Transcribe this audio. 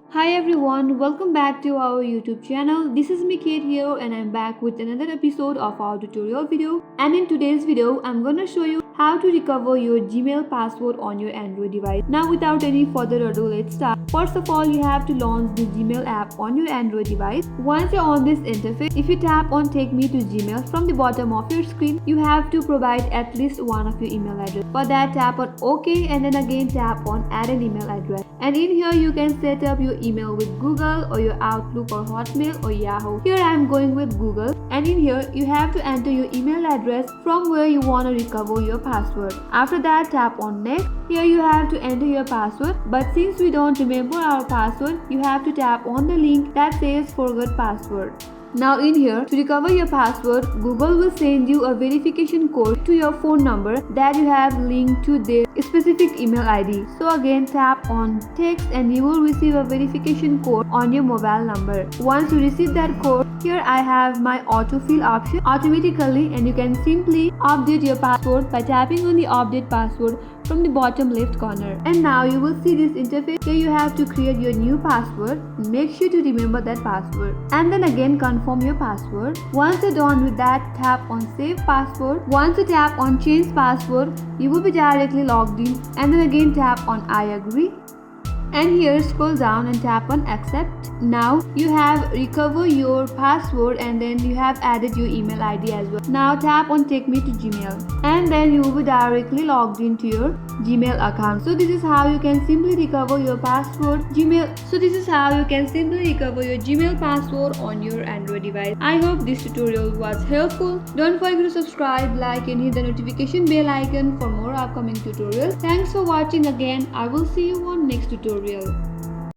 Hi everyone, welcome back to our YouTube channel. This is Mikit here and I'm back with another episode of our tutorial video. And in today's video, I'm gonna show you how to recover your Gmail password on your Android device. Now without any further ado, let's start. First of all, you have to launch the Gmail app on your Android device. Once you're on this interface, if you tap on Take Me to Gmail from the bottom of your screen, you have to provide at least one of your email address. For that, tap on OK and then again tap on Add an email address. And in here, you can set up your email with Google or your Outlook or Hotmail or Yahoo. Here I am going with Google, and in here you have to enter your email address from where you want to recover your password. After that, tap on Next. Here you have to enter your password, but since we don't remember our password, you have to tap on the link that says Forgot Password. Now in here, to recover your password, Google will send you a verification code to your phone number that you have linked to their specific email ID. So again, tap on text and you will receive a verification code on your mobile number. Once you receive that code, here I have my autofill option automatically, and you can simply update your password by tapping on the update password from the bottom left corner. And now you will see this interface. Here you have to create your new password. Make sure to remember that password and then again confirm your password. Once you're done with that, tap on save password. Once you tap on change password, you will be directly logged in, and then again tap on I agree. And here scroll down and tap on accept. Now you have recovered your password and then you have added your email ID as well. Now tap on Take Me to Gmail and then you will be directly logged into your Gmail account. So this is how you can simply recover your password Gmail password on your Android device. I hope this tutorial was helpful. Don't forget to subscribe, like and hit the notification bell icon for more upcoming tutorials. Thanks for watching again. I will see you on next tutorial.